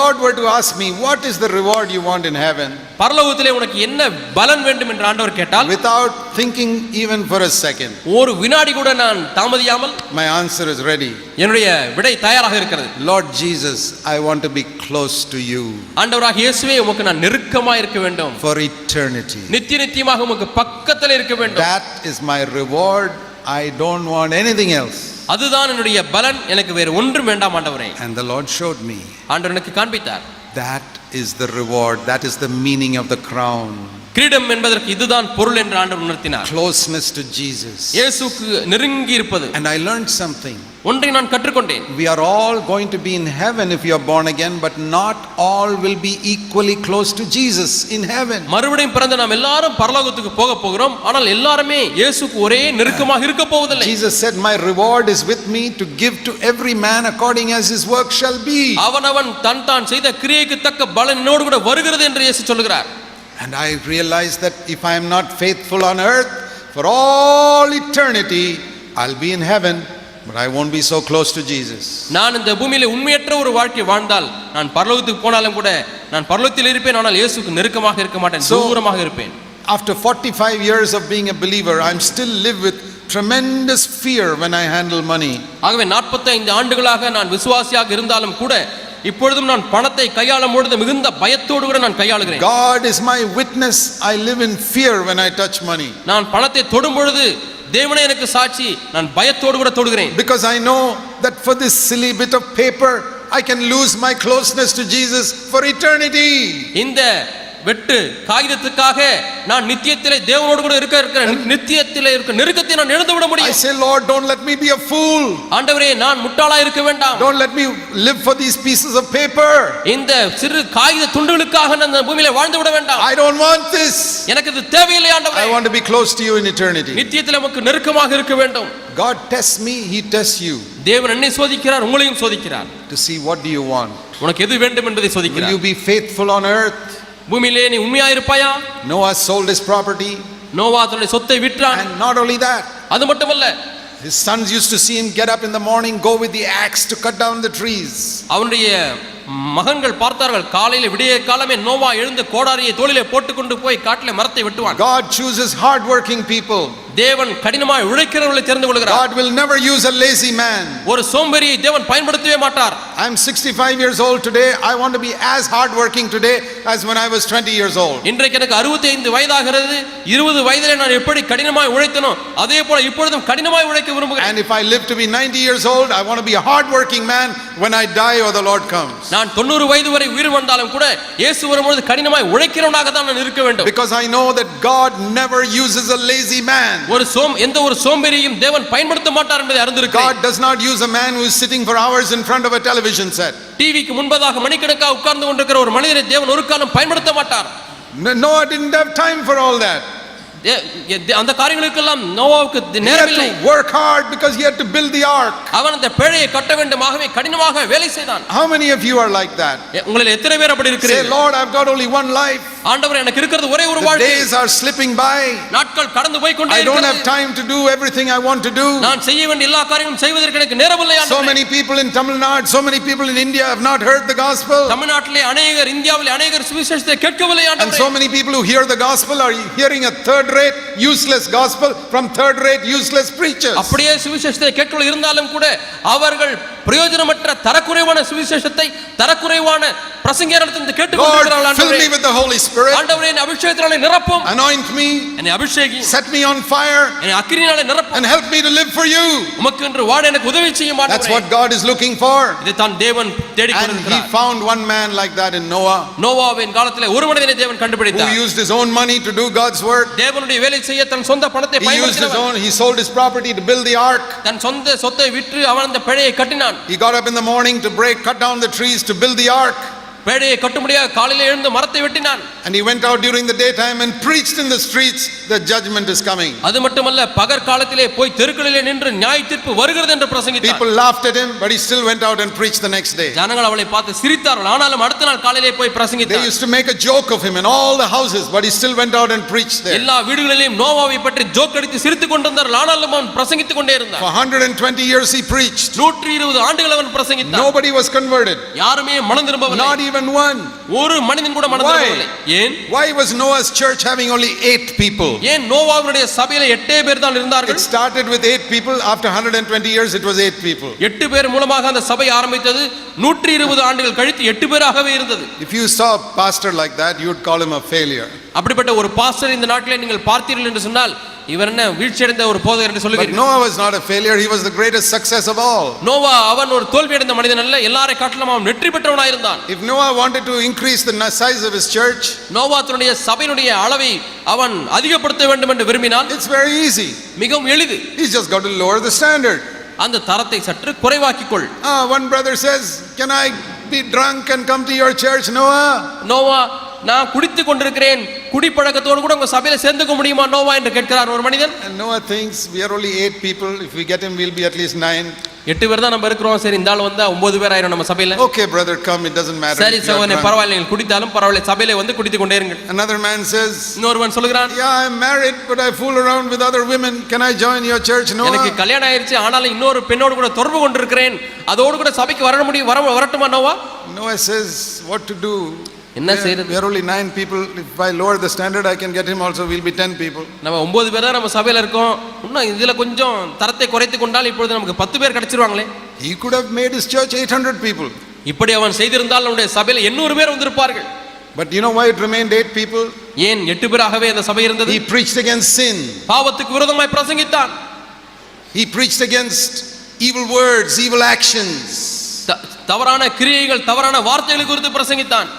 God were to ask me, what is the reward you want in heaven? பரலோகத்திலே உனக்கு என்ன பலன் வேண்டும் என்று ஆண்டவர் கேட்டால், Without thinking even for a second, ஒரு வினாடி கூட நான் தாமதியாமல் my answer is ready. என்னுடைய விடை தயாராக இருக்கிறது. Lord Jesus, I want to be close to you. ஆண்டவராகிய இயேசுவே, உமக்கு நான் நெருக்கமாக இருக்க வேண்டும். For eternity. நித்திய நித்தியமாக உமக்கு பக்கத்தில் இருக்க வேண்டும். That is my reward. I don't want anything else. அதுதான் என்னுடைய பலன், எனக்கு வேறு ஒன்றும் வேண்டாம் ஆண்டவரே. And the Lord showed me. ஆண்டவர் எனக்கு காண்பித்தார். That is the reward. That is the meaning of the crown. கிரீடம் என்பதற்கு இதுதான் பொருள் என்று ஆண்டவர் உணர்த்தினார். Closeness to Jesus. இயேசுவுக்கு நெருங்கி இருப்பது. And I learned something. ஒன்றை நான் கற்றுக்கொண்டேன். We are all going to be in heaven if you are born again, but not all will be equally close to Jesus in heaven. மறுபடியும் பிறந்த நாம் எல்லாரும் பரலோகத்துக்கு போக போகிறோம். ஆனால் எல்லாரும் இயேசுவுக்கு ஒரே நெருக்கமாக இருக்க போவதில்லை. Jesus said, my reward is with me to give to every man according as his work shall be. அவனவன் தான் செய்த கிரியைக்கு தக்க பலன் என்னோடு கூட வருகிறது என்று இயேசு சொல்கிறார். And I realized that if I am not faithful on earth for all eternity, I'll be in heaven, but I won't be so close to Jesus. நான் இந்த பூமியிலே உண்மையற்ற ஒரு வாழ்க்கை வாழ்ந்தால், நான் பரலோகத்துக்கு போனாலும் கூட நான் பரலோகத்தில் இருப்பேன், ஆனால் இயேசுவுக்கு நெருக்கமாக இருக்க மாட்டேன், தூரமாக இருப்பேன். After 45 years of being a believer, I'm still live with tremendous fear when I handle money. ஆகவே 45 ஆண்டுகளாக நான் விசுவாசியாக இருந்தாலும் கூட இப்பொழுதும் நான் பணத்தை கையாளும் பொழுது மிகுந்த பயத்தோடு கூட நான் கையாளுகிறேன். God is my witness. I live in fear when I touch money. நான் பணத்தை தொடும் பொழுது தேவனே எனக்கு சாட்சி, நான் பயத்தோடு கூட தொடுகிறேன். Because I know that for this silly bit of paper I can lose my closeness to Jesus for eternity. இந்த வெட்டு காகிதத்துக்காக நான் நித்தியத்திலே தேவனோடு கூட இருக்கிற நித்தியத்திலே இருக்க நெருக்கத்தை நான் இழந்து விட முடியும். I say, Lord, don't let me be a fool. ஆண்டவரே, நான் முட்டாளா இருக்க வேண்டாம். Don't let me live for these pieces of paper. இந்த சிறு காகித துண்டுகளுக்காக நான் இந்த பூமியிலே வாழ்ந்து விட வேண்டாம். I don't want this. எனக்கு இது தேவையில்லை ஆண்டவரே. I want to be close to you in eternity. நித்தியத்திலே உமக்கு நெருக்கமாக இருக்க வேண்டும். God tests me, he tests you. தேவன் என்னை சோதிக்கிறார், உங்களையும் சோதிக்கிறார். To see what do you want. உனக்கு எது வேண்டும் என்பதை சோதிக்கிறார். Will you be faithful on earth? பூமியிலே நீ உண்மையா இருப்பாயா? Noah sold his property. Noah தன்னுடைய சொத்தை விற்றான். And not only that, அது மட்டுமல்ல, his sons used to see him get up in the morning, go with the axe to cut down the trees. அவனுடைய மகன்கள் பார்த்தார்கள், காலையில விடிய காலமே நோவா எழுந்து கோடாரியை தோளிலே போட்டுக்கொண்டு போய் காட்டிலே மரத்தை வெட்டுவான். God chooses hard working people. தேவன் கடினமாய் உழைக்கிறவர்களை தெரிந்து கொள்கிறார். God will never use a lazy man. ஒரு சோம்பேறியை தேவன் பயன்படுத்தவே மாட்டார். I am 65 years old today. I want to be as hard working today as when I was 20 years old. இன்றைக்கு எனக்கு 65 வயதாகிறது. 20 வயதிலே நான் எப்படி கடினமாய் உழைத்தனோ அதே போல இப்பொழுதும் கடினமாய் உழைக்க விரும்புகிறேன். And if I live to be 90 years old, I want to be a hard working man when I die or the Lord comes. நான் 90 வயது வரை உயிர் வாழ்ந்தாலும் கூட இயேசு வரும்போது கடினமாய் உழைக்கிறவனாக தான் நான் இருக்க வேண்டும். Because I know that God never uses a lazy man. எந்த ஒரு சோம்பேறியையும் தேவன் பயன்படுத்த மாட்டார் என்பதை அறிந்திருக்கிறேன். God does not use a man who is sitting for hours in front of a television set. டிவிக்கு முன்பதாக மணிக்கணக்காக உட்கார்ந்து கொண்டிருக்கிற ஒரு மனிதரை தேவன் ஒரு காலம் பயன்படுத்த மாட்டார். Noah didn't have time for all that. அந்த காரியங்களுக்கெல்லாம் நோவாவுக்கு நேரமில்லை. He had to work hard because he had to build the ark. அவன் அந்த பேழையை கட்ட வேண்டுமாகவே கடினமாக வேலை செய்தான். How many of you are like that? உங்களில் எத்தனை பேர் அப்படி இருக்கிறீர்கள்? Say, Lord, I've got only one life. ஆண்டவரே, எனக்கு இருக்கிறது ஒரே ஒரு வாழ்க்கை. The days are slipping by. நாட்கள் கடந்து போய் கொண்டே இருக்கிறது. I don't இருக்கிறது. have time to do everything I want to do. நான் செய்ய வேண்டிய எல்லா காரியங்களும் செய்வதற்கு எனக்கு நேரமில்லை ஆண்டவரே. So many people in Tamil Nadu, so many people in India have not heard the gospel. தமிழ்நாட்டிலே அநேகர், இந்தியாவிலே அநேகர் சுவிசேஷத்தை கேட்கவில்லை ஆண்டவரே. And so many people who hear the gospel are hearing a third rate useless gospel from third rate useless preachers. அப்படியே சுவிசேஷத்தை கேட்க இருந்தாலும் கூட அவர்கள் பிரயோஜனமற்ற தரக்குறைவான சுவிசேஷத்தை தரக்குறைவான பிரசங்கியாரிடமிருந்து கேட்டுக்கொண்டிருக்கிறார்கள். Lord, fill me with the Holy Spirit. ஆண்டவரே, என்னை அபிஷேகத்தினாலே நிரப்பும். Anoint me. என்னை அபிஷேகி. Set me on fire. என்னை அக்கினியாலே நிரப்பும். And help me to live for you. உமக்கென்று வாழ எனக்கு உதவி செய்யும் ஆண்டவரே. That's what God is looking for. இதை தான் தேவன் தேடிக் கொண்டிருக்கிறார். And he found one man like that in Noah. நோவாவின் காலத்திலே ஒரு மனிதனை தேவன் கண்டுபிடித்தார். Who used his own money to do God's work. தேவனுடைய வேலை செய்ய தன் சொந்த பணத்தை பயன்படுத்தினார். He sold his property to build the ark. தன் சொந்த சொத்தை விற்று அவன் அந்த பேழையை கட்டினான். He got up in the morning to cut down the trees to build the ark. பேழையை கட்டும்படியாக காலையிலே எழுந்து மரத்தை வெட்டினான். And he went out during the daytime and preached in the streets that judgment is coming. அது மட்டுமல்ல, பகல் காலத்திலே போய் தெருக்களிலே நின்று நியாய தீர்ப்பு வருகிறது என்று பிரசங்கித்தார். People laughed at him, but he still went out and preached the next day. ஜனங்கள் அவளை பார்த்து சிரித்தார்கள், ஆனாலும் அடுத்த நாள் காலையிலே போய் பிரசங்கித்தார். They used to make a joke of him in all the houses, but he still went out and preached there. எல்லா வீடுகளிலும் நோவாவை பற்றி ஜோக் அடித்து சிரித்துக் கொண்டிருந்தார்கள், ஆனாலும் அவன் பிரசங்கித்துக் கொண்டே இருந்தான். For 120 years he preached. 120 ஆண்டுகள் அவன் பிரசங்கித்தான். Nobody was converted. யாருமே மனம் திரும்பவில்லை. Not even even one. ஒரு மனிதன் கூட மனம் திரும்பவில்லை. ஏன்? Why was Noah's church having only 8 people? ஏன் நோவாவினுடைய சபையில 8 பேர் தான் It இருந்தார்கள்? started with 8 people. After 120 years, it was 8 people. 8 பேர் மூலமாக அந்த சபை ஆரம்பித்தது. 120 ஆண்டுகள் கழித்து 8 பேராகவே இருந்தது. If you saw a pastor like that, you would call him a failure. அப்படிப்பட்ட ஒரு பாஸ்டர் இந்த நாட்டிலே நீங்கள் பார்த்தீர்கள் என்று சொன்னால் இவர் என்ன வீழ்ச்சியடைந்த ஒரு போதகர் என்று But சொல்லுவீர்கள். Noah was not a failure. He was the greatest success of all. Noah அவன் ஒரு தோல்வியடைந்த மனிதன் அல்ல, எல்லாரை காட்டிலும் அவன் வெற்றி பெற்றவனாய் இருந்தான். If Noah wanted to increase the size of his church, Noah தன்னுடைய சபையினுடைய அளவை அவன் அதிகப்படுத்த வேண்டும் என்று விரும்பினால் it's very easy. மிகவும் எளிது. He's just got to lower the standard. அந்த தரத்தை சற்று குறைவாக்கிக் கொள். One brother says, "Can I be drunk and come to your church, Noah?" Noah, நான் குடித்துக் கொண்டிருக்கிறேன், குடிப்பழக்கத்தோடு கூட உங்க சபையில சேர்ந்துக்க முடியுமா நோவா என்று கேட்கிறார் ஒரு மனிதன். And Noah thinks, we are only 8 people. If we get him, we'll be at least 9. 8 பேர் தான் நம்ம இருக்கிறோம், சரி இந்த ஆள் வந்தா 9 பேர் ஆயிரும் நம்ம சபையில. Okay, brother, come. It doesn't matter. சரி if you are சகோதரனே, drunk. பரவாயில்லை, நீங்கள் குடித்தாலும் பரவாயில்லை, சபையில வந்து குடித்துக் கொண்டே இருங்கள். Another man says, இன்னொருவன் சொல்கிறான், "Yeah, I'm married, but I fool around with other women. Can I join your church, எனக்கு Noah?" கல்யாணம் ஆயிருச்சு, ஆனாலும் இன்னொரு பெண்ணோடு கூட தொடர்பு கொண்டிருக்கிறேன், அதோடு கூட சபைக்கு வரட்டுமா Noah? Noah says, "What to do? என்ன செய்யறது? We are only 9 people. If I lower the standard, I can get him also. We'll be 10 people." நம்ம 9 பேர் தான் நம்ம சபையில இருக்கோம், இன்னும் இதுல கொஞ்சம் தரத்தை குறைத்து கொண்டால் இப்பொழுது நமக்கு 10 பேர் கிடைச்சிருவாங்களே. He could have made his church 800 people. இப்படி அவன் செய்திருந்தால் நம்முடைய சபையில 800 பேர் வந்திருப்பார்கள். But you know why it remained 8 people? ஏன் 8 பேராகவே அந்த சபை இருந்தது? He preached against sin. பாவத்துக்கு விரோதமாய் பிரசங்கித்தான். He preached against evil words, evil actions. தவறான கிரியைகள், தவறான வார்த்தைகளை குறித்து பிரசங்கித்தான்.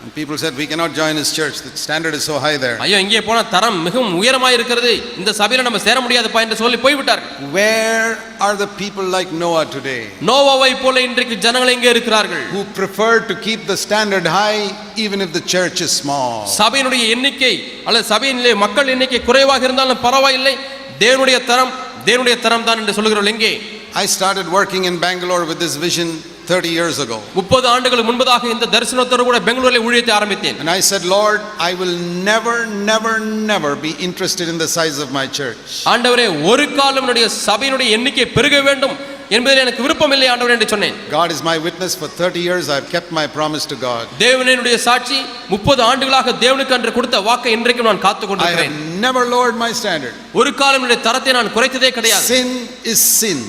And people said, "We cannot join his church. The standard is so high there." ஐயோ, இங்கே போனா தரம் மிகவும் உயரமாய் இருக்கிறது, இந்த சபையில நம்ம சேர முடியாதுப்பா என்று சொல்லி போய்விட்டார்கள். Where are the people like Noah today? நோவாவை போல இன்றைக்கு ஜனங்கள் எங்கே இருக்கிறார்கள்? Who prefer to keep the standard high even if the church is small. சபையினுடைய எண்ணிக்கை அல்லது சபையிலே மக்கள் எண்ணிக்கை குறைவாக இருந்தாலும் பரவாயில்லை, தேவனுடைய தரம் தான் என்று சொல்லுகிறவர்கள் எங்கே? I started working in Bangalore with this vision 30 years ago. 30 ஆண்டுகளுக்கு முன்பதாக இந்த தரிசனத்தோடு கூட பெங்களூரில் ஊழியத்தை ஆரம்பித்தேன். And I said, "Lord, I will never be interested in the size of my church." ஆண்டவரே, ஒரு காலம் என்னுடைய சபையினுடைய எண்ணிக்கை பெருக வேண்டும் என்பதில் எனக்கு விருப்பம் இல்லை ஆண்டவரே என்று சொன்னேன். God is my witness. For 30 years I have kept my promise to God. தேவனுடைய சாட்சி, 30 ஆண்டுகளாக தேவனுக்கு அன்று கொடுத்த வாக்கை இன்றைக்கும் நான் காத்துக் I have கொண்டிருக்கிறேன். never lowered my standard. ஒரு காலம் என்னுடைய தரத்தை நான் குறைத்ததே கிடையாது. Sin is sin.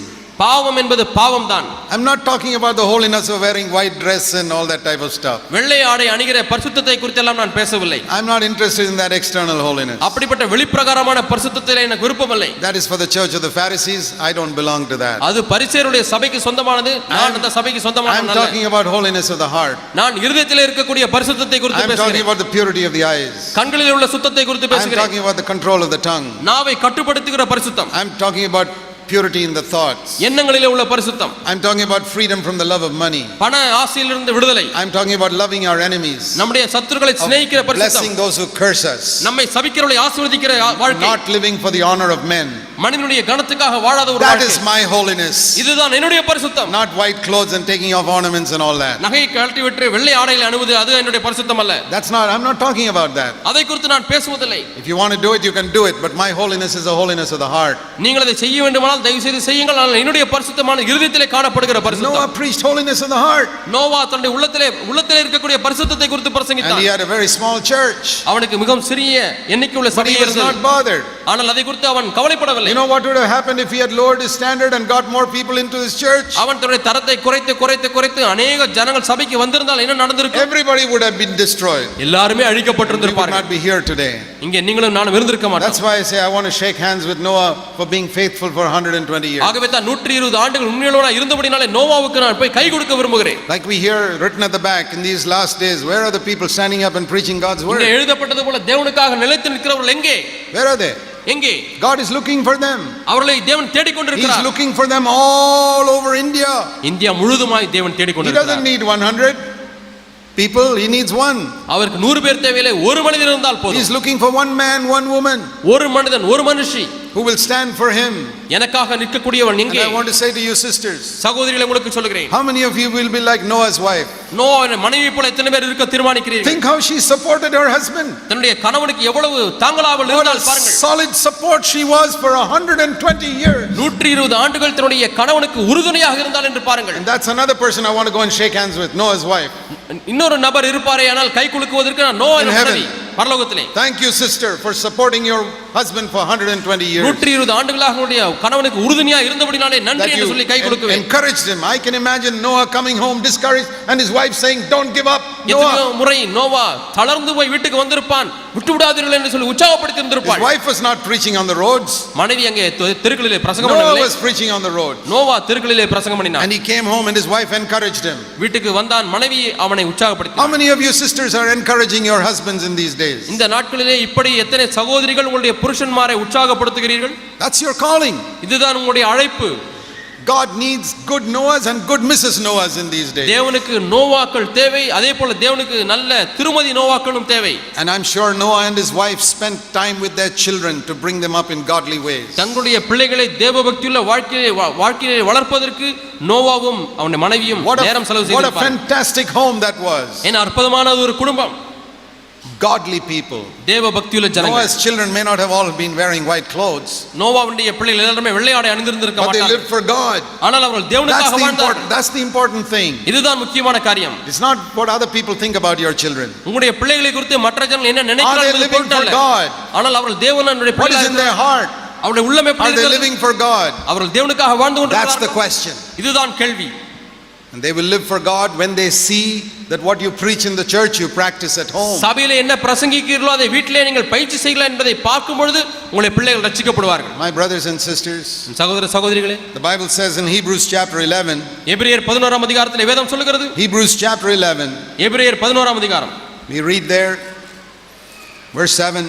பாவம் என்பது பாவம் தான். I'm not talking about the holiness of wearing white dress and all that type of stuff. வெள்ளை ஆடை அணிகிற பரிசுத்தத்தை குறித்து எல்லாம் நான் பேசவில்லை. I'm not interested in that external holiness. அப்படிப்பட்ட வெளிப்பிரகாரமான பரிசுத்தத்தில் எனக்கு விருப்பமில்லை. That is for the church of the Pharisees. I don't belong to that. அது பரிசேயருடைய சபைக்கு சொந்தமானது, நான் அந்த சபைக்கு I'm சொந்தமானவன் அல்ல. talking about holiness of the heart. நான் இருதயத்தில் இருக்கக்கூடிய பரிசுத்தத்தை குறித்து I'm talking பேசுகிறேன். about the purity of the eyes. கண்களில் உள்ள சுத்தத்தை குறித்து I'm பேசுகிறேன். talking about the control of the tongue. நாவை கட்டுப்படுத்துகிற பரிசுத்தம். I'm talking about purity in the thoughts. எண்ணங்களிலே உள்ள பரிசுத்தம். I'm talking about freedom from the love of money. பண ஆசையிலிருந்து விடுதலை. I'm talking about loving our enemies. நம்முடைய சத்துருக்களை சிநேகிக்கிற பரிசுத்தம். Blessing those who curse us. நம்மை சபிக்கிறவர்களை ஆசீர்வதிக்கிற வாழ்க்கை. Not living for the honor of men. மனிதனுடைய கனத்துக்காக வாழாத ஒரு That வாழ்க்கை. is my holiness. இதுதான் என்னுடைய பரிசுத்தம். Not white clothes and taking off ornaments and all that. நகையை கழட்டி விட்டு வெள்ளை ஆடைகளை அணிவது அது என்னுடைய பரிசுத்தம் அல்ல. That's not, I'm not talking about that. அதை குறித்து நான் பேசுவதில்லை. If you want to do it, you can do it. But my holiness is the holiness of the heart. நீங்கள் அதை செய்ய வேண்டுமானால் தயவு செய்து செய்யுங்கள். ஆனால் என்னுடைய பரிசுத்தமான இருதயத்திலே காணப்படுகிற Noah பரிசுத்தம். preached holiness of the heart. Noah தன்னுடைய உள்ளத்திலே இருக்கக்கூடிய பரிசுத்தத்தை குறித்து And பிரசங்கித்தான். he had a very small church. அவனுக்கு மிகவும் சிறிய எண்ணிக்கை உள்ள But சபை he was இருந்தது. not bothered. ஆனால் அதை குறித்து அவன் கவலைப்படவில்லை. You know what would have happened if he had lowered his standard and got more people into his church? அவன் தன்னுடைய தரத்தை குறைத்து அநேக ஜனங்கள் சபைக்கு வந்திருந்தால் என்ன நடந்திருக்கும்? Everybody would have been destroyed. எல்லாரும் We would அழிக்கப்பட்டிருந்திருப்பார்கள். not be here today. இங்கே நீங்களும் நானும் இருந்திருக்க மாட்டோம். That's why I say I want to shake hands with Noah for being faithful for 120 years. ஆகவே தான் 120 ஆண்டுகள் உண்மையுள்ளவனாய் இருந்தபடினாலே நோவாவுக்கு நான் போய் கை கொடுக்க விரும்புகிறேன். Like we hear written at the back, in these last days, where are the people standing up and preaching God's word? இங்கே எழுதப்பட்டது போல தேவனுக்காக நிலைத்து நிற்கிறவர்கள் எங்கே? Where are they? எங்கே? God is looking for them. அவர்களை தேவன் தேடிக் He's கொண்டிருக்கிறார். looking for them all over India. India முழுதுமாய் தேவன் தேடிக் He doesn't கொண்டிருக்கிறார். need 100 people, he needs one. அவருக்கு 100 பேர் தேவையில்லை, ஒரு மனிதன் இருந்தால் போதும். He's looking for one man, one woman. ஒரு மனிதன், ஒரு மனுஷி. Who will stand for him? எனக்காக நிற்கக்கூடியவன் And எங்கே? I want to say to you sisters, சகோதரிகளே உங்களுக்கு சொல்கிறேன், how many of you will be like Noah's wife? நோவாவின் மனைவி போல எத்தனை பேர் இருக்க தீர்மானிக்கிறீர்கள்? Think how she supported her husband. தன்னுடைய கணவனுக்கு எவ்வளவு தாங்களாமல் What a இருந்தால் பாருங்கள். solid support she was for 120 years. 120 ஆண்டுகள் தன்னுடைய கணவனுக்கு உறுதுணையாக இருந்தால் என்று பாருங்கள். And that's another person I want to go and shake hands with, Noah's wife. இன்னொரு நபர் இருப்பாரே, ஆனால் கை குலுக்குவதற்கு நான் நோவாவின் In heaven. மனைவி பரலோகத்திலே. Thank you sister for supporting your husband for 120 years. 120 ஆண்டுகளாக உன்னுடைய கணவனுக்கு உறுதுணையா இருந்தபடினாலே நன்றி That என்று you சொல்லி கை குலுக்குவேன். encouraged him. I can imagine Noah coming home discouraged and his wife saying, "Don't give up, எத்தனையோ Noah." முறை நோவா தளர்ந்து போய் வீட்டுக்கு வந்திருப்பான், விட்டு விடாதீர்கள் என்று சொல்லி உற்சாகப்படுத்தி His இருந்திருப்பாள். wife was not preaching on the roads. மனைவி அங்கே தெருக்களிலே பிரசங்கம் Noah பண்ணவில்லை. was preaching on the road. Noah தெருக்களிலே பிரசங்கம் பண்ணினான். And he came home and his wife encouraged him. வீட்டுக்கு வந்தான், மனைவி அவனை How உற்சாகப்படுத்தினாள். many of you sisters are encouraging your husbands in these days? இந்த நாட்களிலே இப்படி எத்தனை சகோதரிகள் உங்களுடைய புருஷன்மாரை உற்சாகப்படுத்துகிறீர்கள்? That's your calling. இதுதான் உங்களுடைய அழைப்பு. God needs good Noahs and good Mrs. Noahs in these days. தேவனுக்கு நோவாக்கள் தேவை, அதே போல தேவனுக்கு நல்ல திருமதி நோவாக்களும் தேவை. And I'm sure Noah and his wife spent time with their children to bring them up in godly ways. தங்களுடைய பிள்ளைகளை தேவபக்தியுள்ள வாழ்க்கையிலே வளர்ப்பதற்கு நோவாவும் அவனுடைய மனைவியும் நேரம் செலவு What a செய்திருப்பார்கள். fantastic home that was. என்ன அற்புதமான ஒரு குடும்பம். Godly people. தேவபக்தியுள்ள ஜனங்கள். Noah's children may not have all been wearing white clothes, நோவாவுடைய பிள்ளைகள் எல்லாரும் வெள்ளை ஆடை அணிந்திருந்திருக்க but they மாட்டார்கள். lived for God. ஆனால் அவர்கள் தேவனுக்காக வாழ்ந்தார்கள். That's the important thing. இதுதான் முக்கியமான காரியம். It's not what other people think about your children. உங்களுடைய பிள்ளைகளை குறித்து மற்ற ஜனங்கள் என்ன Are they நினைக்கிறார்கள் living for பொருட்டல்ல. God? ஆனால் அவர்கள் தேவனுடைய What is in பிள்ளைகள். their heart? அவருடைய உள்ளம் எப்படி Are they இருக்கிறது? living for God? அவர்கள் தேவனுக்காக வாழ்ந்து That's the கொண்டிருக்கிறார்கள். question. இதுதான் கேள்வி. And they will live for God when they see that what you preach in the church you practice at home. சபையிலே என்ன பிரசங்கிக்கிறீர்களோ அதை வீட்டிலே நீங்கள் பயிற்சி செய்யலாம் என்பதை பார்க்கும் பொழுது உங்களுடைய பிள்ளைகள் ரட்சிக்கப்படுவார்கள். My brothers and sisters, சகோதர சகோதரிகளே, the Bible says in Hebrews chapter 11, எபிரேயர் 11ஆம் அதிகாரத்திலே வேதம் சொல்லுகிறது. Hebrews chapter 11, எபிரேயர் 11ஆம் அதிகாரம் we read there, verse 7,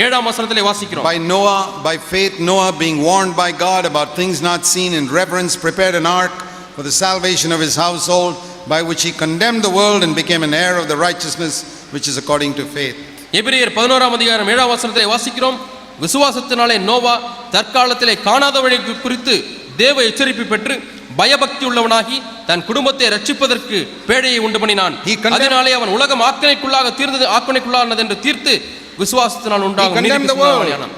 7ஆம் வசனத்திலே வாசிக்கிறோம். by Noah, by faith Noah, being warned by God about things not seen, in reverence prepared an ark for the salvation of his household, by which he condemned the world and became an heir of the righteousness which is according to faith. எபிரேயர் 11ஆம் அதிகாரம் 7ஆம் வசனத்திலே வாசிக்கிறோம். விசுவாசத்தினாலே நோவா தற்காலத்திலே காணாதவனை குறித்து தேவ எச்சரிப்பு பெற்று பயபக்தி உள்ளவனாகி தன் குடும்பத்தை ரட்சிப்பதற்கு பேழையை உண்டு பண்ணினான். அதனாலே அவன் உலகம் ஆக்கணைக்குள்ளானது என்று தீர்த்து விசுவாசத்தினால் உண்டாகும் நீதிக்கு சுமந்தவனானான்.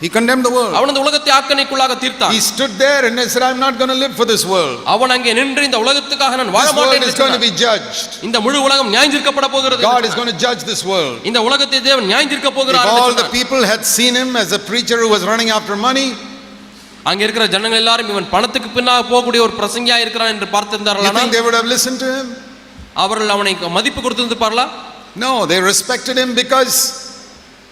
He condemned the world. அவன் அந்த உலகத்தை ஆக்கணைக்குள்ளாக தீர்த்தான். He stood there and said, I'm not going to live for this world. அவன் அங்கே நின்று இந்த உலகத்துக்காக நான் வாழ This மாட்டேன் world என்று is going to சொன்னான். be judged. இந்த முழு உலகம் நியாயந்தீர்க்கப்பட போகிறது. God is going to judge this world. இந்த உலகத்தை தேவன் நியாயந்தீர்க்க If போகிறார் all என்று the சொன்னான். people had seen him as a preacher who was running after money, அங்க இருக்கிற ஜனங்கள் எல்லாரும் இவன் பணத்துக்கு பின்னாக போகக்கூடிய ஒரு பிரசங்கியா இருக்கிறான் என்று you பார்த்திருந்தார்களா? think they would have listened to him? அவர்கள் அவனை மதிப்பு கொடுத்திருப்பார்களா? No, they respected him because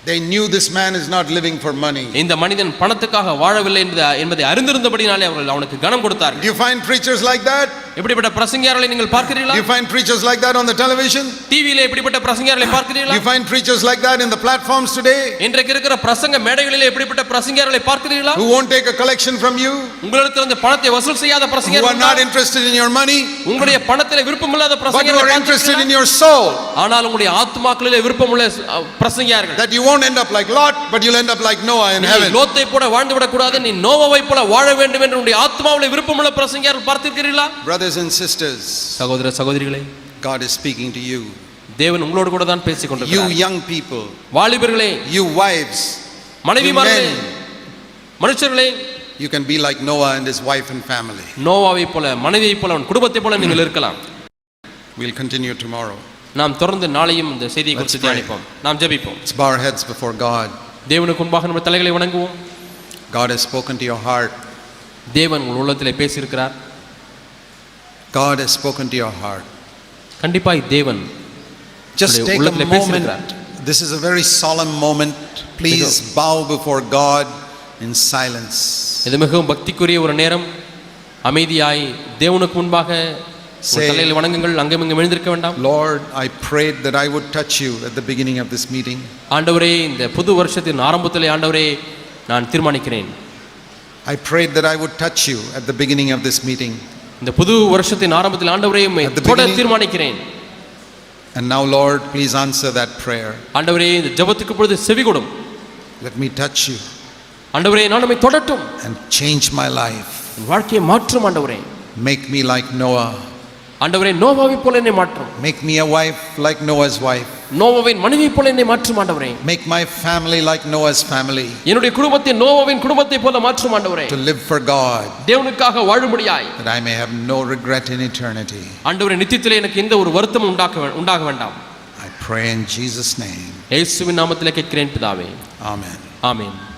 they knew this man is not living for money. இந்த மனிதன் பணத்துக்காக வாழவில்லை என்பதை அறிந்திருந்தபடினாலே அவர்கள் அவனுக்கு கனம் கொடுத்தார்கள். Do you find preachers like that? எப்படிப்பட்ட பிரசங்கியார்களை நீங்கள் பார்க்கிறீர்களா? Do you find preachers like that on the television? டிவியிலே எப்படிப்பட்ட பிரசங்கியார்களை Do பார்க்கிறீர்களா? you find preachers like that in the platforms today? இன்றைக்கு இருக்கிற பிரசங்க மேடைகளிலே எப்படிப்பட்ட பிரசங்கியார்களை பார்க்கிறீர்களா? Who won't take a collection from you? உங்களிடத்திலிருந்து பணத்தை வசூல் செய்யாத Who பிரசங்கியார் are not interested in your money? உங்களுடைய பணத்திலே விருப்பமில்லாத But who பிரசங்கியார்களை are interested in பார்க்கிறீர்களா? your soul? ஆனால் உங்களுடைய ஆத்துமாக்களிலே விருப்பமுள்ள பிரசங்கியார்கள். That you won't end up like Lot, but you'll end up like Noah in heaven. லோத்தை போல வாழ்ந்து விடக் கூடாது, நீ நோவாவை போல வாழ வேண்டும் என்று உங்களுடைய ஆத்மாவிலே விருப்பமுள்ள பிரசங்கியார்கள் பார்த்திருக்கிறீர்களா? Brothers and sisters, சகோதர சகோதரிகளே, God is speaking to you. தேவன் உங்களோடு கூட தான் பேசிக் You கொண்டிருக்கிறார். young people, வாலிபர்களே, you wives, மனைவிமார்களே, மனுஷர்களே, you can be like Noah and his wife and family. நோவாவை போல மனைவியை போல அவன் குடும்பத்தை போல நீங்கள் இருக்கலாம். We'll continue tomorrow. நாம் தொடர்ந்து நாளையும் இந்த செய்தியை குறித்து Let's pray. தியானிப்போம். நாம் ஜெபிப்போம். Let's bow our heads before God. தேவனுக்கு முன்பாக நம்ம தலைகளை வணங்குவோம். God has spoken to your heart. தேவன் உங்கள் உள்ளத்திலே பேசியிருக்கிறார். God has spoken to your heart. கண்டிப்பாய் தேவன் Just உங்களுடைய take a உள்ளத்திலே moment. பேசியிருக்கிறார். This is a very solemn moment. Please bow before God in silence. இது மிகவும் பக்திக்குரிய ஒரு நேரம். அமைதியாய் தேவனுக்கு முன்பாக Say, தலையில் வணங்குங்கள். அங்கும் இங்கும் எழுந்திருக்க வேண்டாம். Lord, I prayed that I would touch you at the beginning of this meeting. ஆண்டவரே, இந்த புது வருஷத்தின் ஆரம்பத்திலே ஆண்டவரே நான் தீர்மானிக்கிறேன். I prayed that I would touch you at the beginning of this meeting. இந்த புது வருஷத்தின் ஆரம்பத்தில் ஆண்டவரே உம்மை At the தொட beginning- தீர்மானிக்கிறேன். And now, Lord, please answer that prayer. ஆண்டவரே, இந்த ஜெபத்துக்கு பொழுது செவி கொடும். Let me touch you. ஆண்டவரே நான் உம்மை தொடட்டும், and change my life. என் வாழ்க்கையை மாற்றும் ஆண்டவரே. Make me like Noah. ஆண்டவரே நோவாவை போல என்னை மாற்றும். Make me a wife like Noah's wife. நோவாவின் மனைவி போல என்னை மாற்றும் ஆண்டவரே. Make my family like Noah's family. என்னுடைய குடும்பத்தை நோவாவின் குடும்பத்தை போல மாற்றும் ஆண்டவரே. To live for God. தேவனுக்காக வாழும்படியாய். That I may have no regret in eternity. ஆண்டவரே நித்தியத்திலே எனக்கு எந்த ஒரு வருத்தமும் உண்டாக வேண்டாம். I pray in Jesus' name. இயேசுவின் நாமத்திலே கேட்கிறேன் பிதாவே. Amen. ஆமென்.